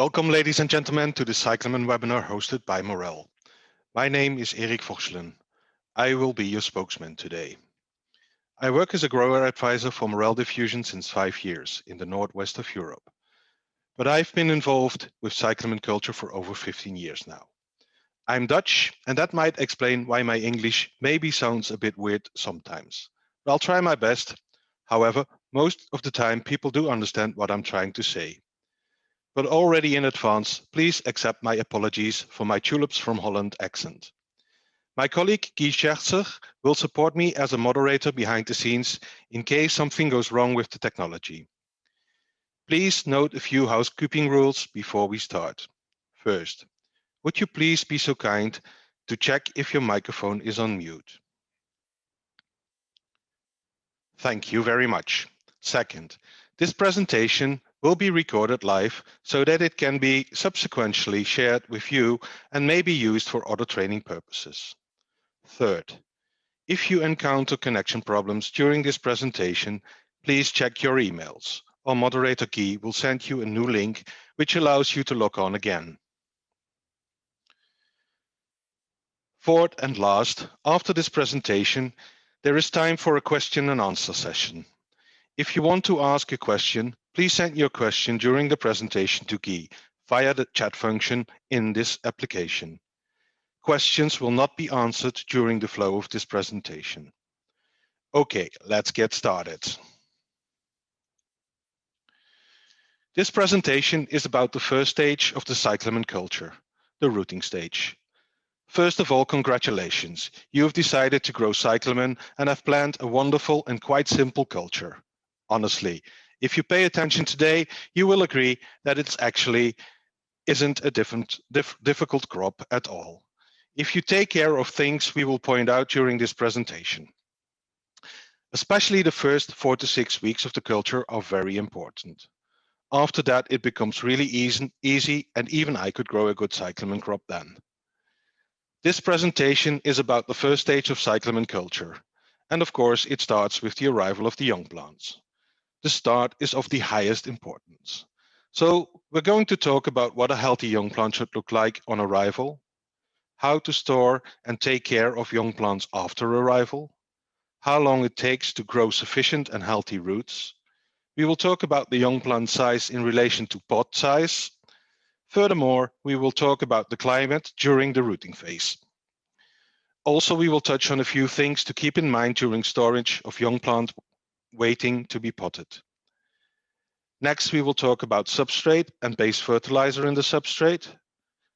Welcome, ladies and gentlemen, to the Cyclamen webinar hosted by Morel. My name is Erik Vorselen. I will be your spokesman today. I work as a grower advisor for Morel Diffusion since 5 years in the northwest of Europe. But I've been involved with cyclamen culture for over 15 years now. I'm Dutch, and that might explain why my English maybe sounds a bit weird sometimes. But I'll try my best. However, most of the time people do understand what I'm trying to say. But already in advance, please accept my apologies for my tulips from Holland accent. My colleague Guy Scherzer will support me as a moderator behind the scenes in case something goes wrong with the technology. Please note a few housekeeping rules before we start. First, would you please be so kind to check if your microphone is on mute? Thank you very much. Second, this presentation will be recorded live so that it can be subsequently shared with you and may be used for other training purposes. Third, if you encounter connection problems during this presentation, please check your emails. Our moderator Guy will send you a new link which allows you to log on again. Fourth and last, after this presentation, there is time for a question and answer session. If you want to ask a question, please send your question during the presentation to Guy via the chat function in this application. Questions will not be answered during the flow of this presentation. Okay, let's get started. This presentation is about the first stage of the cyclamen culture, the rooting stage. First of all, congratulations. You have decided to grow cyclamen and have planned a wonderful and quite simple culture. Honestly, if you pay attention today, you will agree that it actually isn't a difficult crop at all. If you take care of things we will point out during this presentation. Especially the first 4 to 6 weeks of the culture are very important. After that, it becomes really easy and even I could grow a good cyclamen crop then. This presentation is about the first stage of cyclamen culture. And of course, it starts with the arrival of the young plants. The start is of the highest importance. So we're going to talk about what a healthy young plant should look like on arrival, how to store and take care of young plants after arrival, how long it takes to grow sufficient and healthy roots. We will talk about the young plant size in relation to pot size. Furthermore, we will talk about the climate during the rooting phase. Also, we will touch on a few things to keep in mind during storage of young plant waiting to be potted. Next, we will talk about substrate and base fertilizer in the substrate.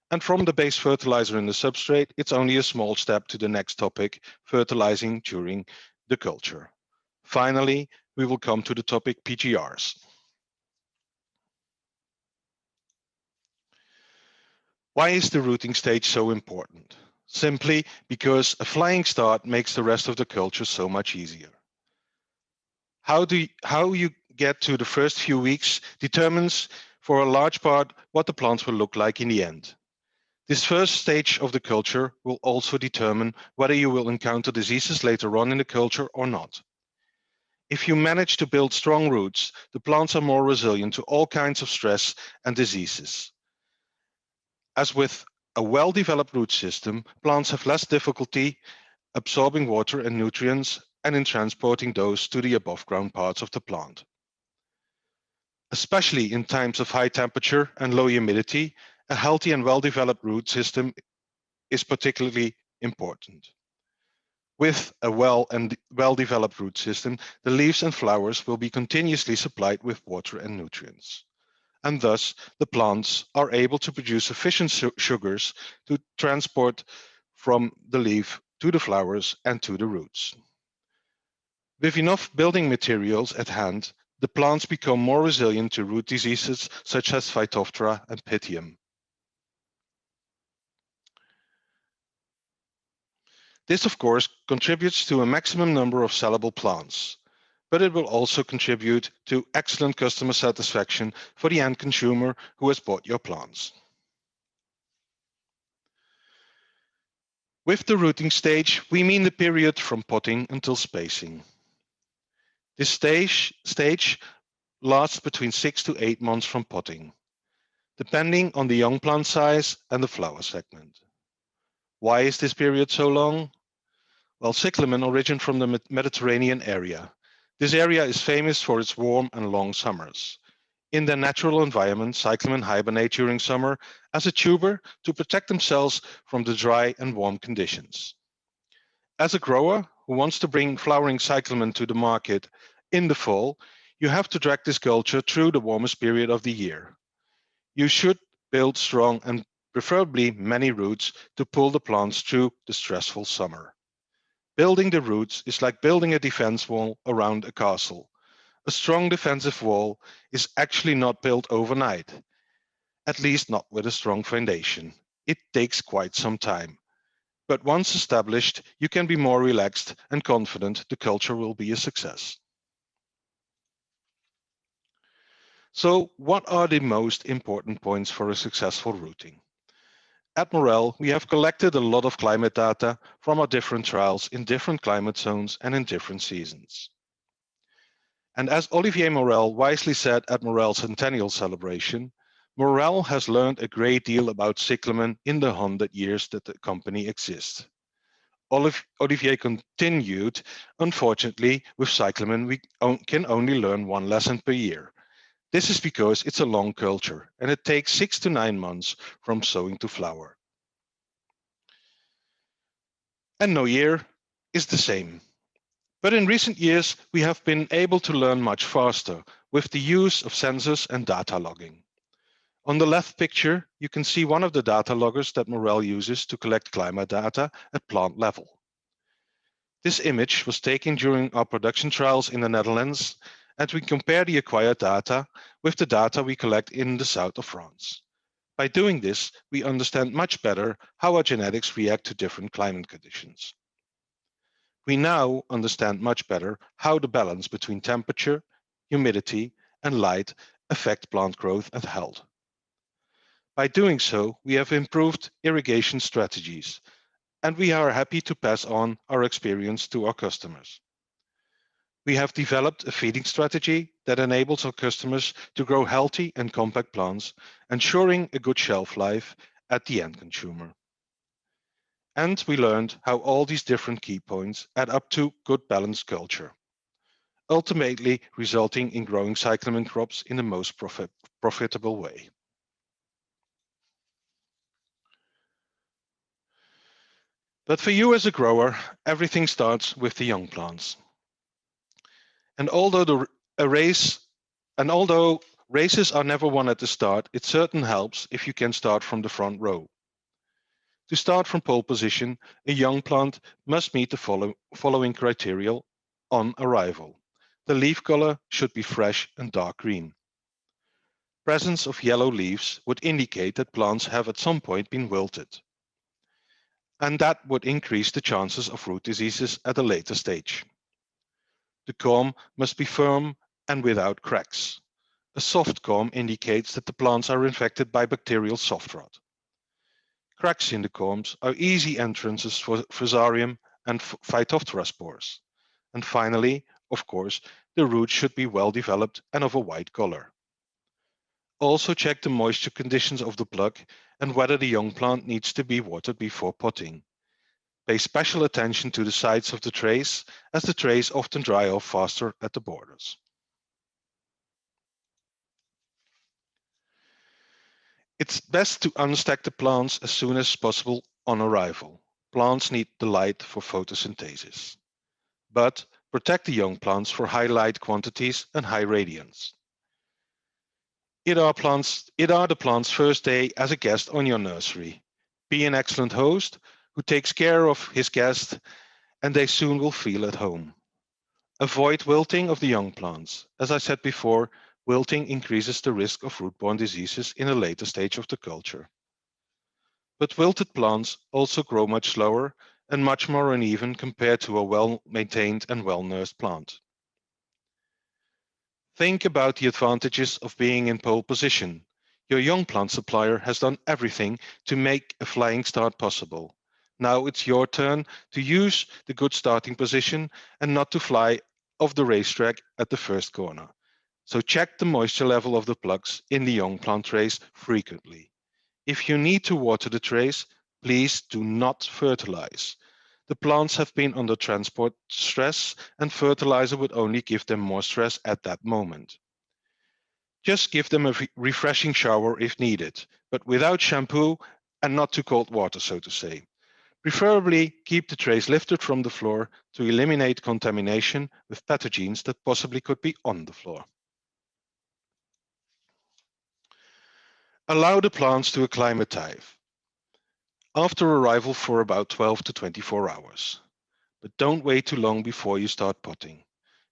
And from the base fertilizer in the substrate, it's only a small step to the next topic, fertilizing during the culture. Finally, we will come to the topic PGRs. Why is the rooting stage so important? Simply because a flying start makes the rest of the culture so much easier. How you get to the first few weeks determines for a large part what the plants will look like in the end. This first stage of the culture will also determine whether you will encounter diseases later on in the culture or not. If you manage to build strong roots, the plants are more resilient to all kinds of stress and diseases. As with a well-developed root system, plants have less difficulty absorbing water and nutrients and in transporting those to the above ground parts of the plant. Especially in times of high temperature and low humidity, a healthy and well-developed root system is particularly important. With a well-developed root system, the leaves and flowers will be continuously supplied with water and nutrients. And thus, the plants are able to produce sufficient sugars to transport from the leaf to the flowers and to the roots. With enough building materials at hand, the plants become more resilient to root diseases such as Phytophthora and Pythium. This, of course, contributes to a maximum number of sellable plants, but it will also contribute to excellent customer satisfaction for the end consumer who has bought your plants. With the rooting stage, we mean the period from potting until spacing. This stage lasts between 6 to 8 months from potting. depending on the young plant size and the flower segment. Why is this period so long? Well, cyclamen origin from the Mediterranean area. This area is famous for its warm and long summers. In their natural environment, cyclamen hibernate during summer as a tuber to protect themselves from the dry and warm conditions. As a grower who wants to bring flowering cyclamen to the market in the fall, you have to drag this culture through the warmest period of the year. You should build strong and preferably many roots to pull the plants through the stressful summer. Building the roots is like building a defense wall around a castle. A strong defensive wall is actually not built overnight, at least not with a strong foundation. It takes quite some time. But once established, you can be more relaxed and confident the culture will be a success. So, what are the most important points for a successful rooting? At Morel, we have collected a lot of climate data from our different trials in different climate zones and in different seasons. And as Olivier Morel wisely said at Morel's centennial celebration, Morel has learned a great deal about cyclamen in the 100 years that the company exists. Olivier continued, unfortunately, with cyclamen we can only learn one lesson per year. This is because it's a long culture and it takes 6 to 9 months from sowing to flower. And no year is the same. But in recent years, we have been able to learn much faster with the use of sensors and data logging. On the left picture, you can see one of the data loggers that Morel uses to collect climate data at plant level. This image was taken during our production trials in the Netherlands, and we compare the acquired data with the data we collect in the south of France. By doing this, we understand much better how our genetics react to different climate conditions. We now understand much better how the balance between temperature, humidity, and light affect plant growth and health. By doing so, we have improved irrigation strategies, and we are happy to pass on our experience to our customers. We have developed a feeding strategy that enables our customers to grow healthy and compact plants, ensuring a good shelf life at the end consumer. And we learned how all these different key points add up to good balanced culture, ultimately resulting in growing cyclamen crops in the most profitable way. But for you as a grower, everything starts with the young plants. And although races are never won at the start, it certainly helps if you can start from the front row. To start from pole position, a young plant must meet the following criteria on arrival. The leaf color should be fresh and dark green. Presence of yellow leaves would indicate that plants have at some point been wilted, and that would increase the chances of root diseases at a later stage. The culm must be firm and without cracks. A soft culm indicates that the plants are infected by bacterial soft rot. Cracks in the culms are easy entrances for Fusarium and Phytophthora spores. And finally, of course, the roots should be well developed and of a white color. Also check the moisture conditions of the plug and whether the young plant needs to be watered before potting. Pay special attention to the sides of the trays, as the trays often dry off faster at the borders. It's best to unstack the plants as soon as possible on arrival. Plants need the light for photosynthesis. But protect the young plants for high light quantities and high radiance. It are the plant's first day as a guest on your nursery. Be an excellent host who takes care of his guest, and they soon will feel at home. Avoid wilting of the young plants. As I said before, wilting increases the risk of root-borne diseases in a later stage of the culture. But wilted plants also grow much slower and much more uneven compared to a well-maintained and well-nursed plant. Think about the advantages of being in pole position. Your young plant supplier has done everything to make a flying start possible. Now it's your turn to use the good starting position and not to fly off the racetrack at the first corner. So check the moisture level of the plugs in the young plant trays frequently. If you need to water the trays, please do not fertilize. The plants have been under transport stress, and fertilizer would only give them more stress at that moment. Just give them a refreshing shower if needed, but without shampoo and not too cold water, so to say. Preferably keep the trays lifted from the floor to eliminate contamination with pathogens that possibly could be on the floor. Allow the plants to acclimatize after arrival for about 12 to 24 hours. But don't wait too long before you start potting.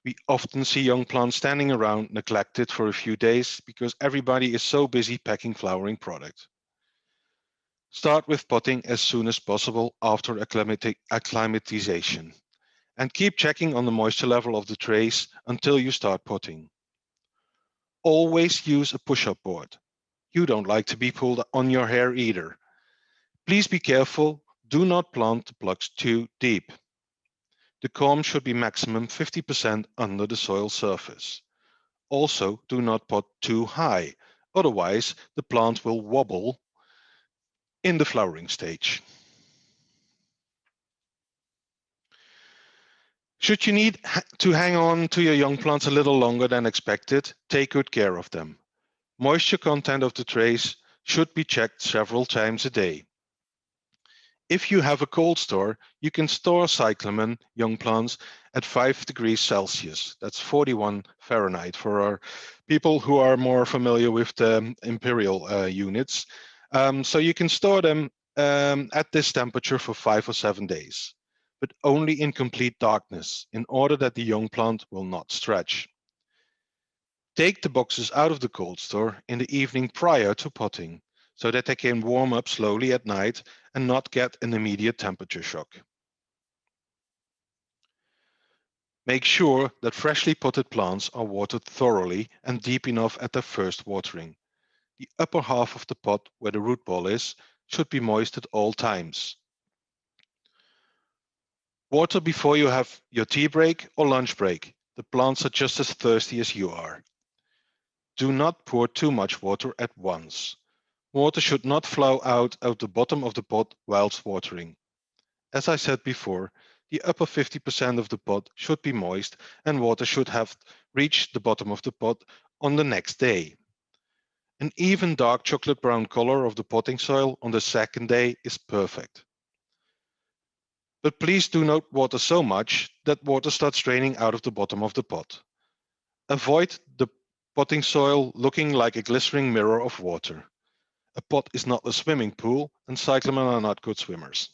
We often see young plants standing around neglected for a few days because everybody is so busy packing flowering product. Start with potting as soon as possible after acclimatization, and keep checking on the moisture level of the trays until you start potting. Always use a push-up board. You don't like to be pulled on your hair either. Please be careful, do not plant the plugs too deep. The culm should be maximum 50% under the soil surface. Also, do not pot too high, otherwise the plant will wobble in the flowering stage. Should you need to hang on to your young plants a little longer than expected, take good care of them. Moisture content of the trays should be checked several times a day. If you have a cold store, you can store cyclamen young plants at 5 degrees Celsius. That's 41 Fahrenheit for our people who are more familiar with the imperial units. So you can store them at this temperature for 5 or 7 days, but only in complete darkness in order that the young plant will not stretch. Take the boxes out of the cold store in the evening prior to potting, so that they can warm up slowly at night and not get an immediate temperature shock. Make sure that freshly potted plants are watered thoroughly and deep enough at their first watering. The upper half of the pot, where the root ball is, should be moist at all times. Water before you have your tea break or lunch break. The plants are just as thirsty as you are. Do not pour too much water at once. Water should not flow out of the bottom of the pot whilst watering. As I said before, the upper 50% of the pot should be moist and water should have reached the bottom of the pot on the next day. An even dark chocolate brown color of the potting soil on the second day is perfect. But please do not water so much that water starts draining out of the bottom of the pot. Avoid the potting soil looking like a glistening mirror of water. A pot is not a swimming pool, and cyclamen are not good swimmers.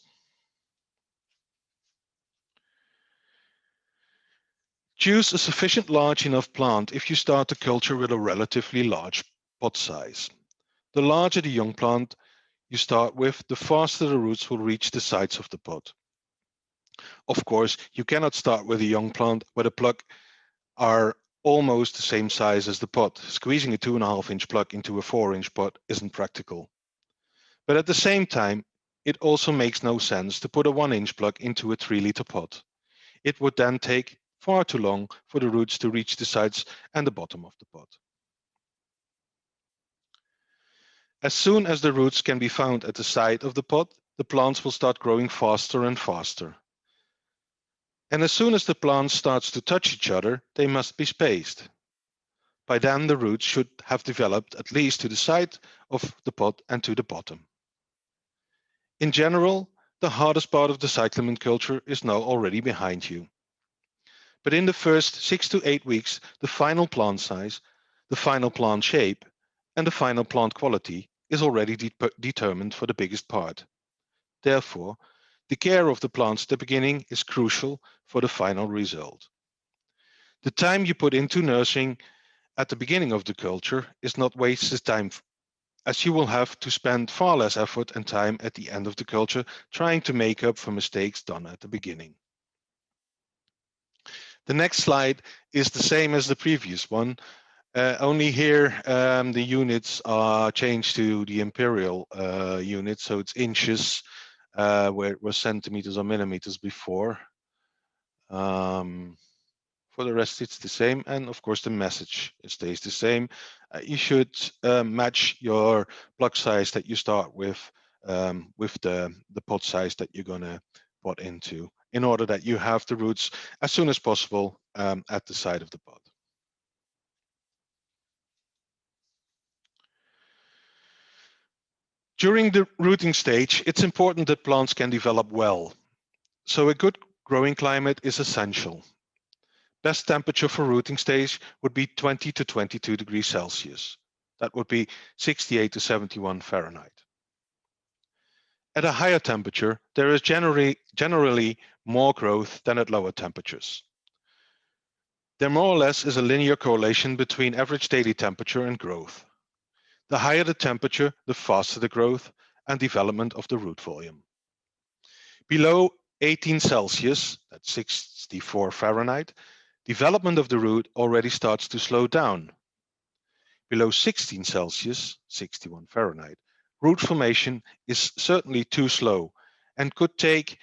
Choose a sufficient large enough plant if you start the culture with a relatively large pot size. The larger the young plant you start with, the faster the roots will reach the sides of the pot. Of course, you cannot start with a young plant where the plug are almost the same size as the pot. Squeezing a 2.5-inch plug into a 4-inch pot isn't practical. But at the same time, it also makes no sense to put a 1-inch plug into a 3-liter pot. It would then take far too long for the roots to reach the sides and the bottom of the pot. As soon as the roots can be found at the side of the pot, the plants will start growing faster and faster. And as soon as the plants start to touch each other, they must be spaced. By then, the roots should have developed at least to the side of the pot and to the bottom. In general, the hardest part of the cyclamen culture is now already behind you. But in the first 6 to 8 weeks, the final plant size, the final plant shape, and the final plant quality is already determined for the biggest part. Therefore, the care of the plants at the beginning is crucial for the final result. The time you put into nursing at the beginning of the culture is not wasted time, as you will have to spend far less effort and time at the end of the culture trying to make up for mistakes done at the beginning. The next slide is the same as the previous one, only here the units are changed to the imperial unit, so it's inches where it was centimeters or millimeters before. For the rest, it's the same. And of course, the message stays the same. You should match your block size that you start with the pot size that you're going to pot into, in order that you have the roots as soon as possible at the side of the pot. During the rooting stage, it's important that plants can develop well. So a good growing climate is essential. Best temperature for rooting stage would be 20 to 22 degrees Celsius. That would be 68 to 71 Fahrenheit. At a higher temperature, there is generally more growth than at lower temperatures. There more or less is a linear correlation between average daily temperature and growth. The higher the temperature, the faster the growth and development of the root volume. Below 18 Celsius, that's 64 Fahrenheit, development of the root already starts to slow down. Below 16 Celsius, 61 Fahrenheit, root formation is certainly too slow and could take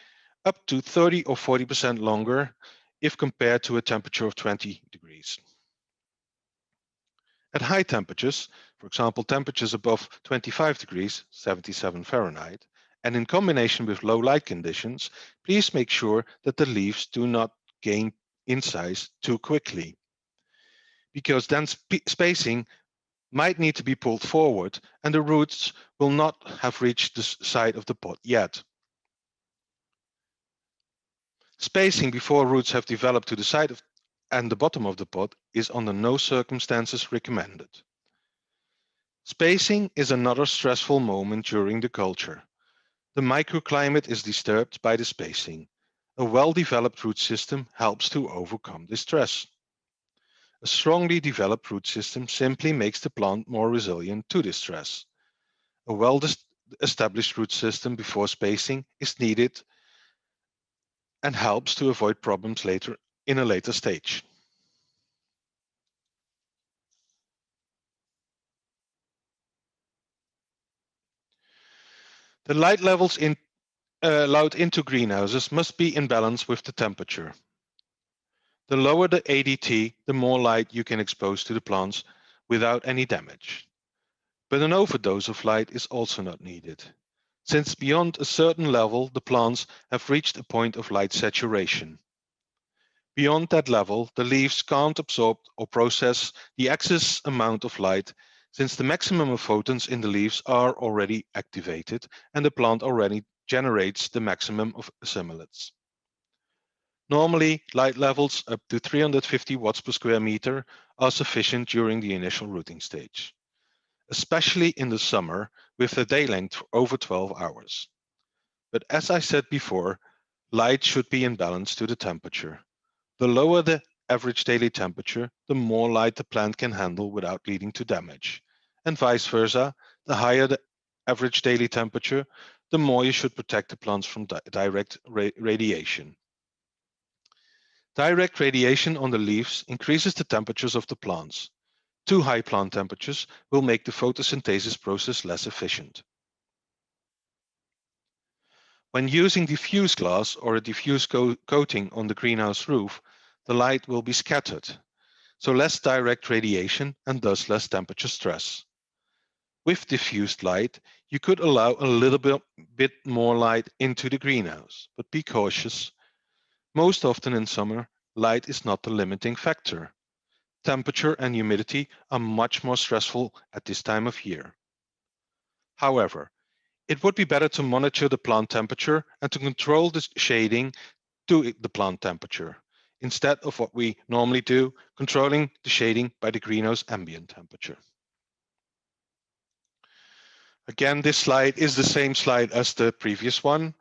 up to 30 or 40% longer if compared to a temperature of 20 degrees. At high temperatures, for example, temperatures above 25 degrees, 77 Fahrenheit, and in combination with low light conditions, please make sure that the leaves do not gain in size too quickly, because then spacing might need to be pulled forward and the roots will not have reached the side of the pot yet. Spacing before roots have developed to the side and the bottom of the pot is under no circumstances recommended. Spacing is another stressful moment during the culture. The microclimate is disturbed by the spacing. A well-developed root system helps to overcome this stress. A strongly developed root system simply makes the plant more resilient to this stress. A well-established root system before spacing is needed and helps to avoid problems later in a later stage. The light levels allowed into greenhouses must be in balance with the temperature. The lower the ADT, the more light you can expose to the plants without any damage. But an overdose of light is also not needed, since beyond a certain level the plants have reached a point of light saturation. Beyond that level, the leaves can't absorb or process the excess amount of light, since the maximum of photons in the leaves are already activated and the plant already generates the maximum of assimilates. Normally, light levels up to 350 watts per square meter are sufficient during the initial rooting stage, especially in the summer with a day length over 12 hours. But as I said before, light should be in balance to the temperature. The lower the average daily temperature, the more light the plant can handle without leading to damage. And vice versa, the higher the average daily temperature, the more you should protect the plants from direct radiation. Direct radiation on the leaves increases the temperatures of the plants. Too high plant temperatures will make the photosynthesis process less efficient. When using diffuse glass or a diffuse coating on the greenhouse roof, the light will be scattered, so less direct radiation and thus less temperature stress. With diffused light, you could allow a little bit more light into the greenhouse, but be cautious. Most often in summer, light is not the limiting factor. Temperature and humidity are much more stressful at this time of year. However, it would be better to monitor the plant temperature and to control the shading to the plant temperature, instead of what we normally do, controlling the shading by the greenhouse ambient temperature. Again, this slide is the same slide as the previous one,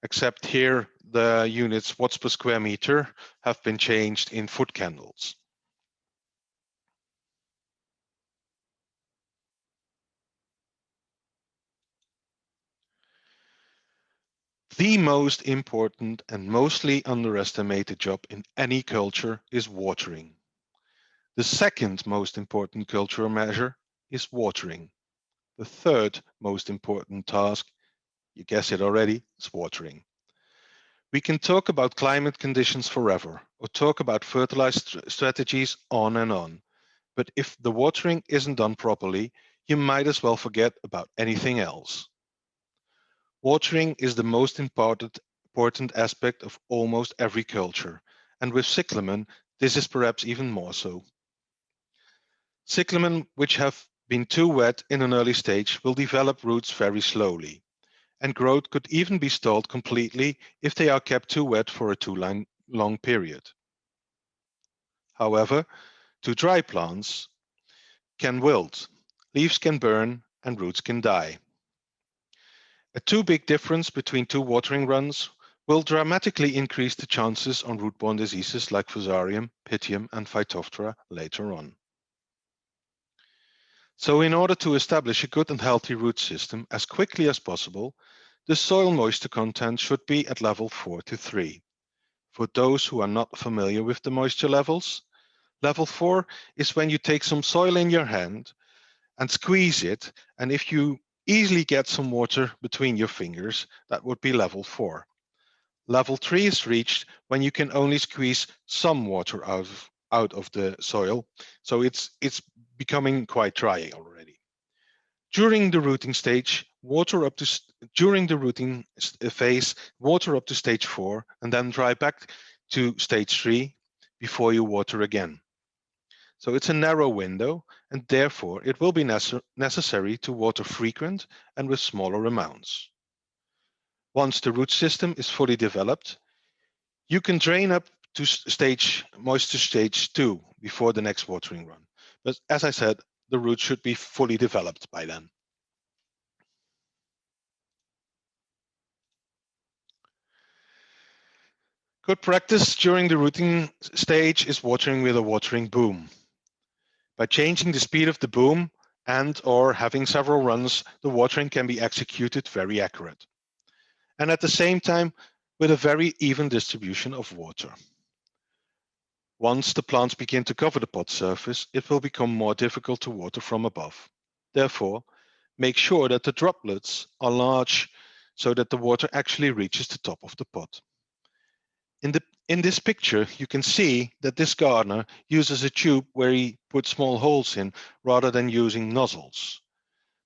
except here the units watts per square meter have been changed in foot candles. The most important and mostly underestimated job in any culture is watering. The second most important cultural measure is watering. The third most important task, you guess it already, is watering. We can talk about climate conditions forever, or talk about fertilizer strategies on and on. But if the watering isn't done properly, you might as well forget about anything else. Watering is the most important aspect of almost every culture, and with cyclamen, this is perhaps even more so. Cyclamen which have been too wet in an early stage will develop roots very slowly, and growth could even be stalled completely if they are kept too wet for a too long period. However, too dry plants can wilt, leaves can burn, and roots can die. A too big difference between two watering runs will dramatically increase the chances on root-borne diseases like Fusarium, Pythium, and Phytophthora later on. So in order to establish a good and healthy root system as quickly as possible, the soil moisture content should be at level 4 to 3. For those who are not familiar with the moisture levels, level 4 is when you take some soil in your hand and squeeze it, and if you easily get some water between your fingers, that would be level 4. Level 3 is reached when you can only squeeze some water out of the soil, so it's becoming quite dry already. During the rooting stage, during the rooting phase, water up to stage 4 and then dry back to stage 3 before you water again. So it's a narrow window, and therefore it will be necessary to water frequent and with smaller amounts. Once the root system is fully developed, you can drain up to moisture stage 2 before the next watering run. But as I said, the root should be fully developed by then. Good practice during the rooting stage is watering with a watering boom. By changing the speed of the boom and/or having several runs, the watering can be executed very accurate. And at the same time, with a very even distribution of water. Once the plants begin to cover the pot surface, it will become more difficult to water from above. Therefore, make sure that the droplets are large so that the water actually reaches the top of the pot. In this picture, you can see that this gardener uses a tube where he puts small holes in rather than using nozzles.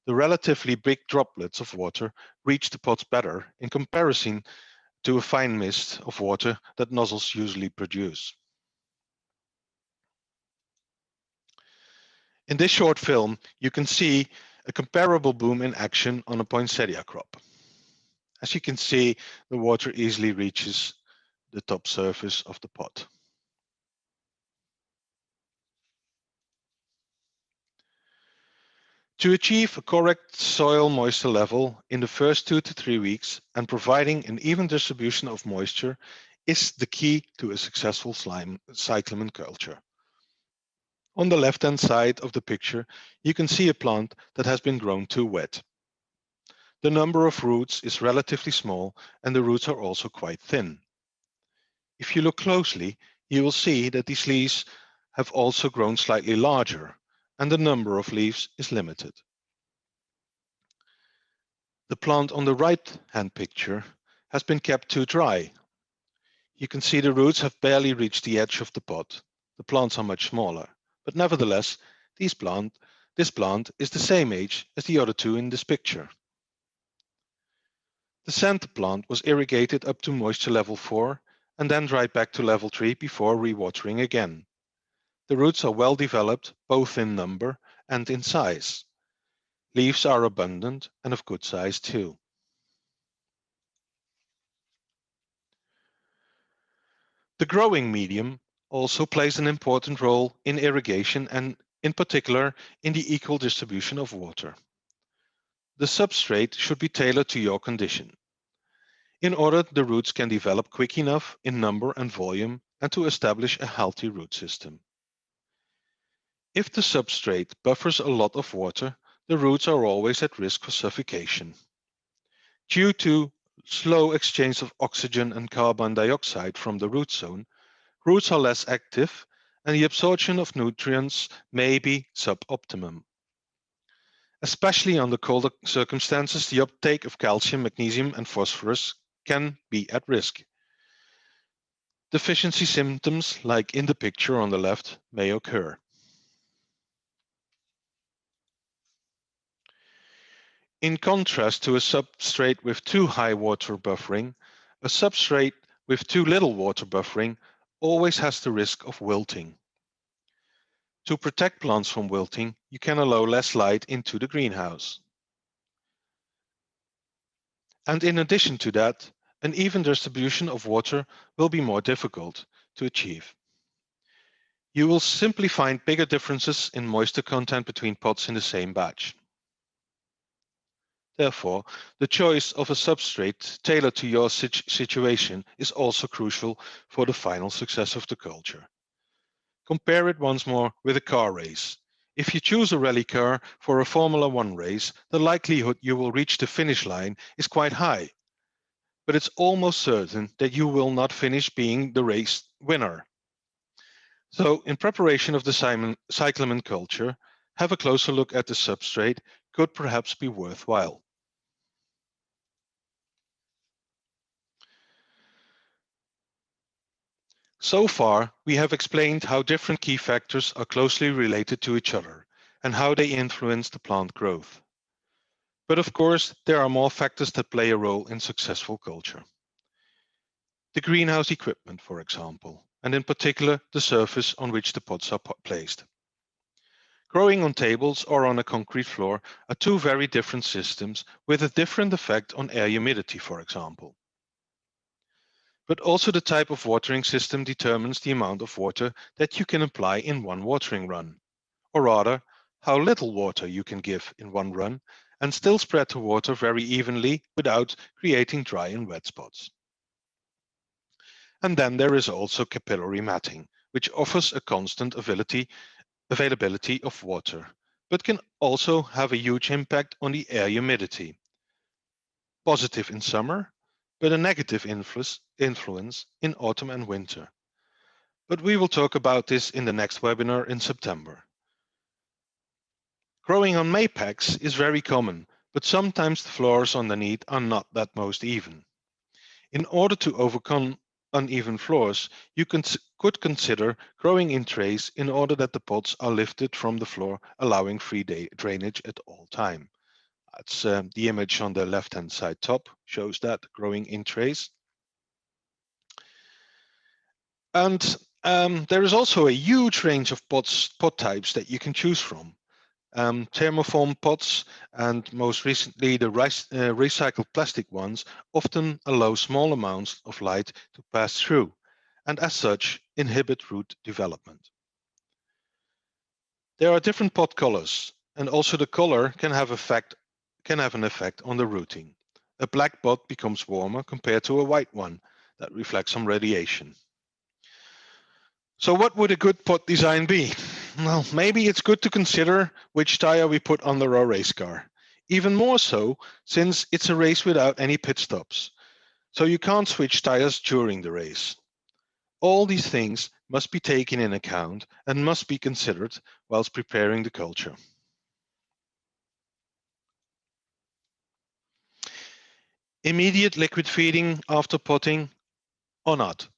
The relatively big droplets of water reach the pots better in comparison to a fine mist of water that nozzles usually produce. In this short film, you can see a comparable boom in action on a poinsettia crop. As you can see, the water easily reaches the top surface of the pot. To achieve a correct soil moisture level in the first 2 to 3 weeks and providing an even distribution of moisture is the key to a successful cyclamen culture. On the left-hand side of the picture, you can see a plant that has been grown too wet. The number of roots is relatively small and the roots are also quite thin. If you look closely, you will see that these leaves have also grown slightly larger and the number of leaves is limited. The plant on the right-hand picture has been kept too dry. You can see the roots have barely reached the edge of the pot. The plants are much smaller, but nevertheless, this plant is the same age as the other two in this picture. The center plant was irrigated up to moisture level 4 and then dried back to level 3 before rewatering again. The roots are well developed, both in number and in size. Leaves are abundant and of good size too. The growing medium also plays an important role in irrigation and in particular in the equal distribution of water. The substrate should be tailored to your condition in order the roots can develop quick enough in number and volume and to establish a healthy root system. If the substrate buffers a lot of water, the roots are always at risk for suffocation. Due to slow exchange of oxygen and carbon dioxide from the root zone, roots are less active and the absorption of nutrients may be suboptimum. Especially under colder circumstances, the uptake of calcium, magnesium, and phosphorus can be at risk. Deficiency symptoms, like in the picture on the left, may occur. In contrast to a substrate with too high water buffering, a substrate with too little water buffering always has the risk of wilting. To protect plants from wilting, you can allow less light into the greenhouse. And in addition to that, an even distribution of water will be more difficult to achieve. You will simply find bigger differences in moisture content between pots in the same batch. Therefore, the choice of a substrate tailored to your situation is also crucial for the final success of the culture. Compare it once more with a car race. If you choose a rally car for a Formula One race, the likelihood you will reach the finish line is quite high, but it's almost certain that you will not finish being the race winner. So, in preparation of the cyclamen culture, have a closer look at the substrate could perhaps be worthwhile. So far, we have explained how different key factors are closely related to each other and how they influence the plant growth. But of course, there are more factors that play a role in successful culture. The greenhouse equipment, for example, and in particular, the surface on which the pots are placed. Growing on tables or on a concrete floor are two very different systems with a different effect on air humidity, for example. But also the type of watering system determines the amount of water that you can apply in one watering run, or rather, how little water you can give in one run and still spread the water very evenly without creating dry and wet spots. And then there is also capillary matting, which offers a constant availability of water, but can also have a huge impact on the air humidity. Positive in summer, but a negative influence in autumn and winter. But we will talk about this in the next webinar in September. Growing on Mapex is very common, but sometimes the floors underneath are not that most even. In order to overcome uneven floors, you could consider growing in trays in order that the pots are lifted from the floor, allowing free drainage at all time. That's the image on the left-hand side top, shows that growing in trays. And there is also a huge range of pot types that you can choose from. Thermoform pots and most recently the recycled plastic ones often allow small amounts of light to pass through and as such inhibit root development. There are different pot colors and also the color can have an effect on the rooting. A black pot becomes warmer compared to a white one that reflects some radiation. So what would a good pot design be? Well, maybe it's good to consider which tire we put under our race car. Even more so, since it's a race without any pit stops. So you can't switch tires during the race. All these things must be taken in account and must be considered whilst preparing the culture. Immediate liquid feeding after potting or not?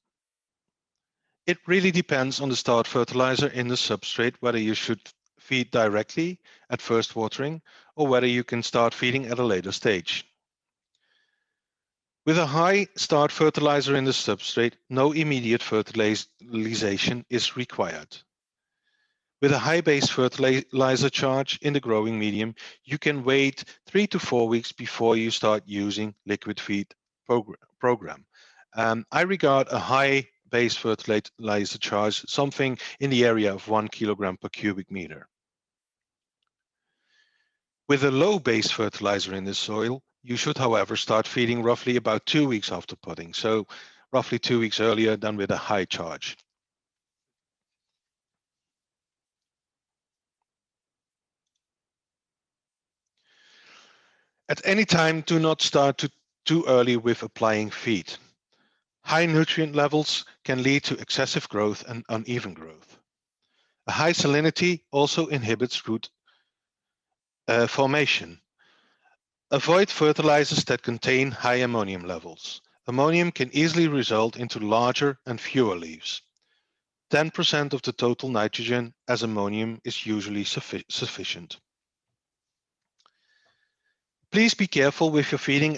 It really depends on the start fertilizer in the substrate, whether you should feed directly at first watering or whether you can start feeding at a later stage. With a high start fertilizer in the substrate, no immediate fertilization is required. With a high base fertilizer charge in the growing medium, you can wait 3 to 4 weeks before you start using liquid feed program. I regard a high base fertilizer charge something in the area of 1 kilogram per cubic meter. With a low base fertilizer in the soil, you should, however, start feeding roughly about 2 weeks after potting, so roughly 2 weeks earlier than with a high charge. At any time, do not start too early with applying feed. High nutrient levels can lead to excessive growth and uneven growth. A high salinity also inhibits root formation. Avoid fertilizers that contain high ammonium levels. ammonium can easily result into larger and fewer leaves. 10% of the total nitrogen as ammonium is usually sufficient. Please be careful with your feeding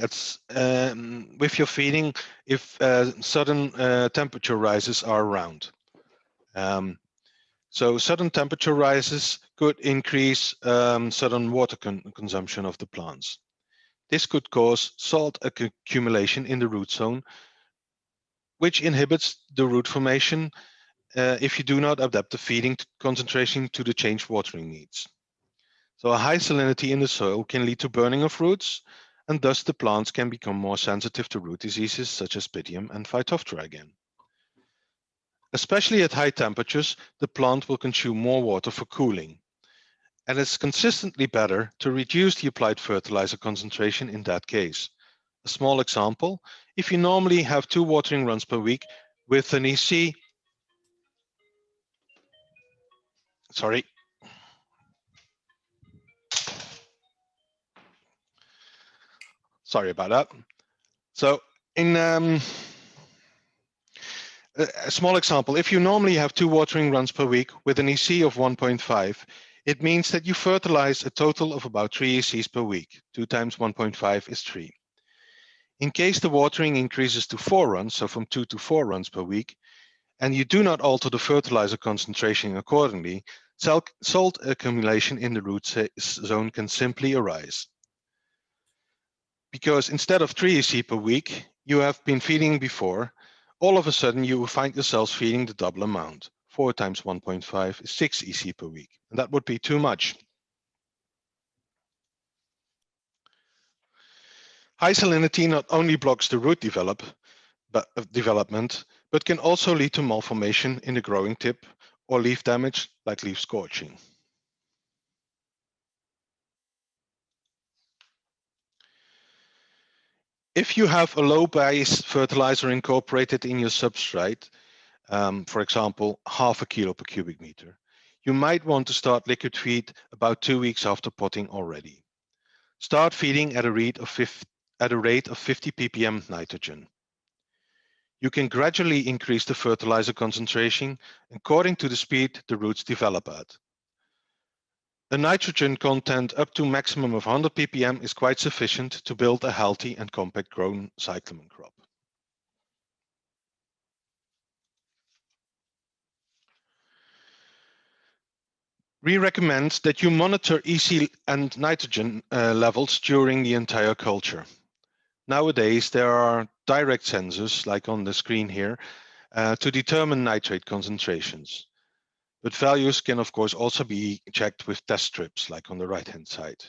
if sudden temperature rises are around. So sudden temperature rises could increase sudden water consumption of the plants. This could cause salt accumulation in the root zone, which inhibits the root formation if you do not adapt the feeding concentration to the changed watering needs. So a high salinity in the soil can lead to burning of roots, and thus the plants can become more sensitive to root diseases such as Pythium and Phytophthora again. Especially at high temperatures, the plant will consume more water for cooling, and it's consistently better to reduce the applied fertilizer concentration in that case. A small example, if you normally have 2 watering runs per week with an EC, sorry, about that. So in a small example, if you normally have 2 watering runs per week with an EC of 1.5, it means that you fertilize a total of about 3 ECs per week. 2 times 1.5 is 3. In case the watering increases to 4 runs, so from 2 to 4 runs per week, and you do not alter the fertilizer concentration accordingly, salt accumulation in the root zone can simply arise. Because instead of 3 EC per week you have been feeding before, all of a sudden you will find yourselves feeding the double amount. 4 times 1.5 is 6 EC per week, and that would be too much. High salinity not only blocks the root development, but can also lead to malformation in the growing tip or leaf damage like leaf scorching. If you have a low base fertilizer incorporated in your substrate, for example, 0.5 kilo per cubic meter, you might want to start liquid feed about 2 weeks after potting already. Start feeding at a rate of 50 ppm nitrogen. You can gradually increase the fertilizer concentration according to the speed the roots develop at. A nitrogen content up to maximum of 100 ppm is quite sufficient to build a healthy and compact grown cyclamen crop. We recommend that you monitor EC and nitrogen levels during the entire culture. Nowadays, there are direct sensors, like on the screen here, to determine nitrate concentrations. But values can, of course, also be checked with test strips, like on the right-hand side.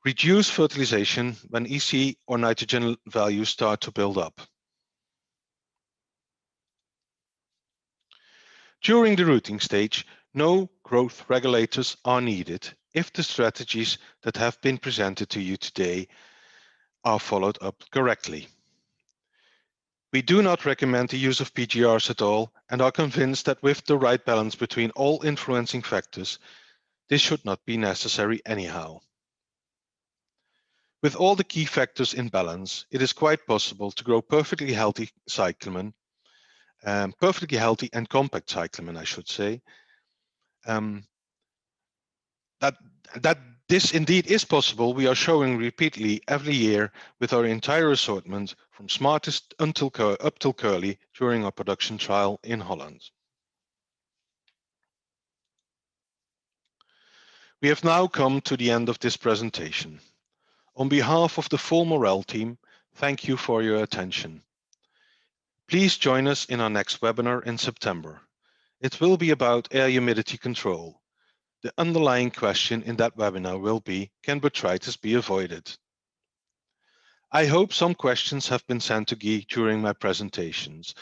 Reduce fertilization when EC or nitrogen values start to build up. During the rooting stage, no growth regulators are needed if the strategies that have been presented to you today are followed up correctly. We do not recommend the use of PGRs at all and are convinced that with the right balance between all influencing factors, this should not be necessary anyhow. With all the key factors in balance, it is quite possible to grow perfectly healthy cyclamen, perfectly healthy and compact cyclamen, I should say. That this indeed is possible, we are showing repeatedly every year with our entire assortment from Smartest up till Curly during our production trial in Holland. We have now come to the end of this presentation. On behalf of the full Morel team, thank you for your attention. Please join us in our next webinar in September. It will be about air humidity control. The underlying question in that webinar will be, can botrytis be avoided? I hope some questions have been sent to Guy during my presentations.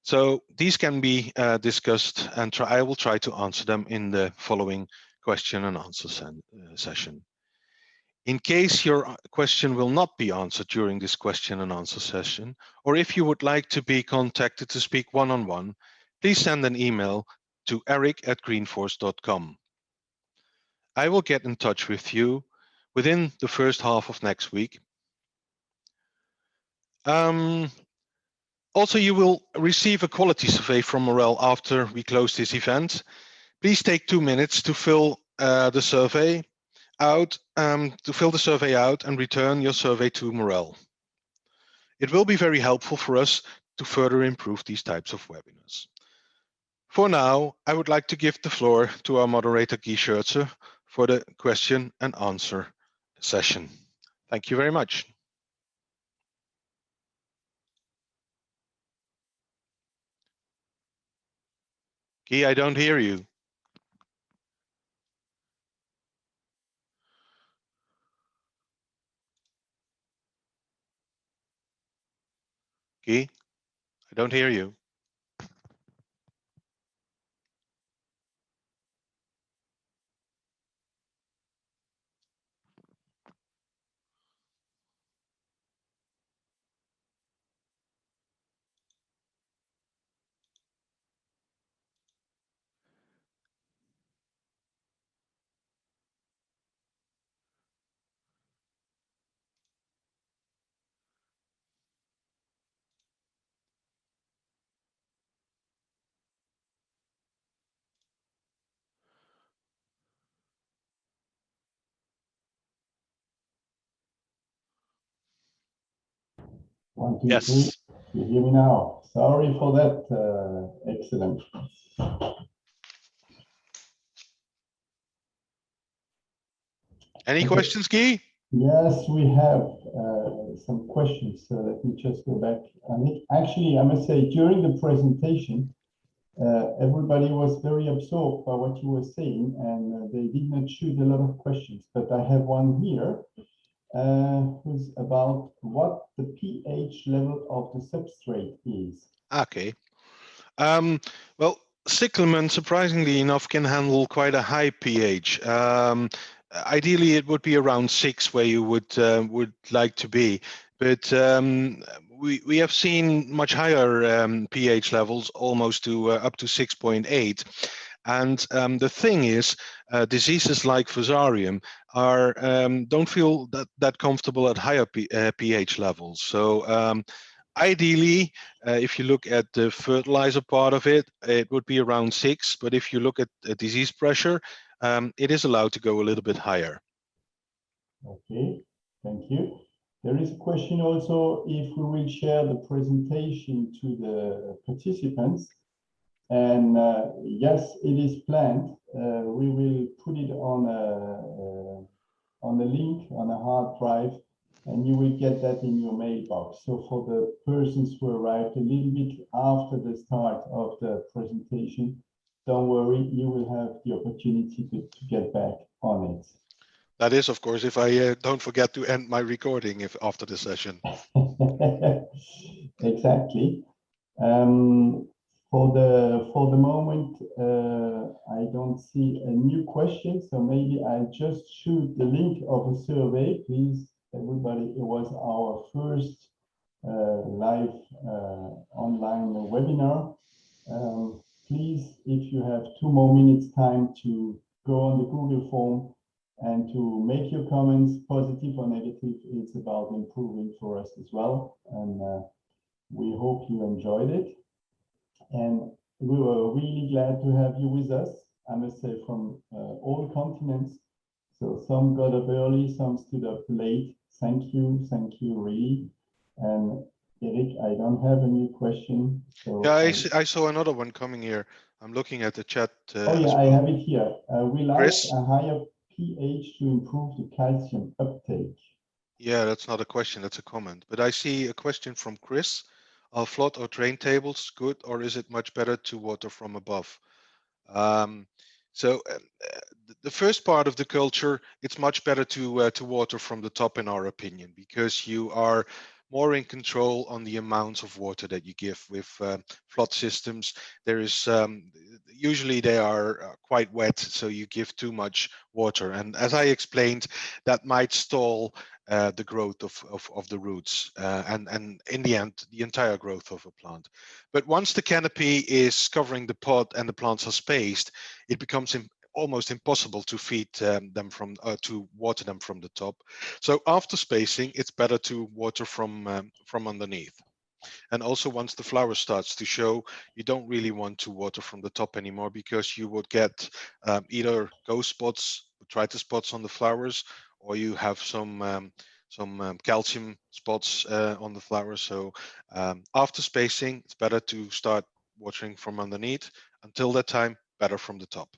So these can be discussed and I will try to answer them in the following question and answer session. In case your question will not be answered during this question and answer session, or if you would like to be contacted to speak one-on-one, please send an email to eric@greenforce.com. I will get in touch with you within the first half of next week. Also, you will receive a quality survey from Morel after we close this event. Please take 2 minutes to fill the survey out, and return your survey to Morel. It will be very helpful for us to further improve these types of webinars. For now, I would like to give the floor to our moderator, Guy Scherzer, for the question and answer session. Thank you very much. Guy, I don't hear you. Guy, I don't hear you. One, two, Yes. three. You hear me now? Sorry for that. Excellent. Any questions, Guy? Yes, we have some questions. So let me just go back. Actually, I must say, during the presentation, everybody was very absorbed by what you were saying, and they did not shoot a lot of questions. But I have one here, who's about what the pH level of the substrate is. Okay. Well, cyclamen, surprisingly enough, can handle quite a high pH. Ideally, it would be around 6 where you would like to be, but we have seen much higher pH levels, almost to up to 6.8. And the thing is, diseases like Fusarium don't feel that comfortable at higher pH levels. So ideally, if you look at the fertilizer part of it, it would be around 6. But if you look at disease pressure, it is allowed to go a little bit higher. Okay, thank you. There is a question also if we will share the presentation to the participants. And yes, it is planned. We will put it on a link on a hard drive, and you will get that in your mailbox. So for the persons who arrived a little bit after the start of the presentation, don't worry, you will have the opportunity to get back on it. That is, of course, if I don't forget to end my recording after the session. Exactly. For the moment, I don't see a new question, so maybe I'll just shoot the link of a survey. Please, everybody, it was our first live online webinar. Please, if you have 2 more minutes time to go on the Google form and to make your comments, positive or negative, it's about improving for us as well. And we hope you enjoyed it. And we were really glad to have you with us, I must say, from all continents. So some got up early, some stood up late. Thank you, really. And Eric, I don't have a new question. So yeah, I saw another one coming here. I'm looking at the chat. Oh yeah, I have it here. We like Chris? a higher pH to improve the calcium uptake. Yeah, that's not a question, that's a comment. But I see a question from Chris. Are flood or drain tables good, or is it much better to water from above? So the first part of the culture, it's much better to water from the top, in our opinion, because you are more in control on the amounts of water that you give. With flood systems, there is usually they are quite wet, so you give too much water, and as I explained, that might stall the growth of the roots and in the end the entire growth of a plant. But once the canopy is covering the pot and the plants are spaced, it becomes almost impossible to feed them from to water them from the top. So after spacing, it's better to water from underneath. And also once the flower starts to show, you don't really want to water from the top anymore, because you would get either ghost spots, detritus spots on the flowers, or you have some calcium spots on the flowers. So after spacing, it's better to start watering from underneath. Until that time, better from the top.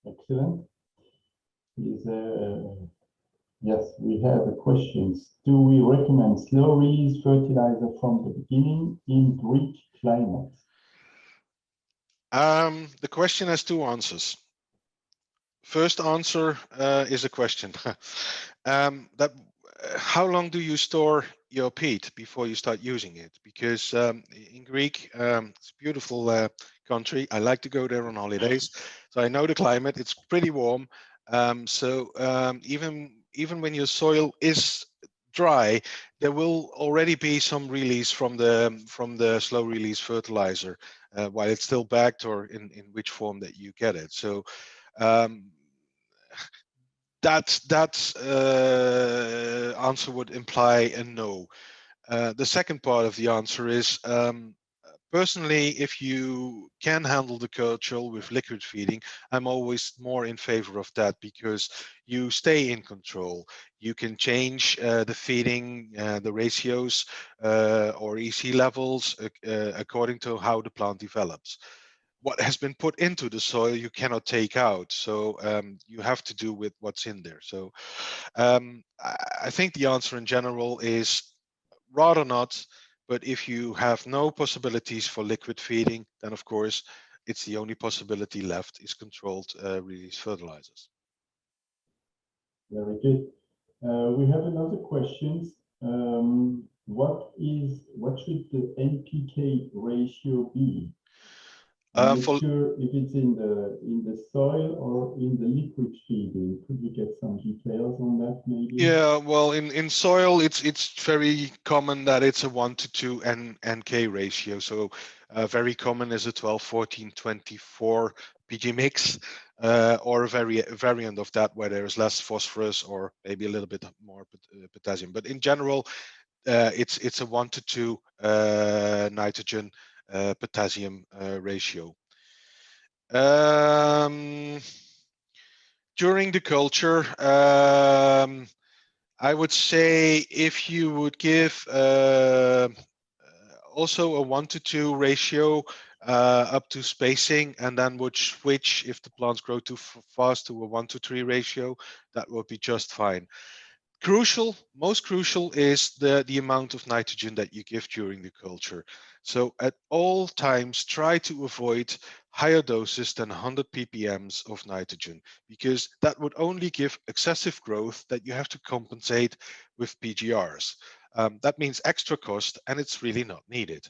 Excellent. Yes, we have a questions. Do we recommend slow release fertilizer from the beginning in Greek climate? The question has two answers. First answer is a question. How long do you store your peat before you start using it? Because in Greek, it's a beautiful country. I like to go there on holidays, so I know the climate. It's pretty warm. Even when your soil is dry, there will already be some release from the slow release fertilizer, while it's still bagged or in which form that you get it. So um, that answer would imply a no. The second part of the answer is, personally, if you can handle the culture with liquid feeding, I'm always more in favor of that, because you stay in control. You can change the feeding, the ratios or EC levels according to how the plant develops. What has been put into the soil you cannot take out, so you have to do with what's in there. So I think the answer in general is rather not, but if you have no possibilities for liquid feeding, then of course it's the only possibility left is controlled release fertilizers. Very good. We have another question. What should the NPK ratio be? I'm not For sure if it's in the soil or in the liquid feeding. Could we get some details on that, maybe? Yeah, well, in soil, it's very common that it's a 1:2 NK ratio. So very common is a 12, 14, 24 PG mix, or a variant of that where there is less phosphorus or maybe a little bit more potassium. But in general, it's a 1:2 nitrogen potassium ratio. During the culture, I would say if you would give also a 1:2 ratio up to spacing, and then would switch if the plants grow too fast to a 1:3 ratio, that would be just fine. Most crucial is the amount of nitrogen that you give during the culture. So at all times, try to avoid higher doses than 100 ppms of nitrogen, because that would only give excessive growth that you have to compensate with PGRs. That means extra cost, and it's really not needed.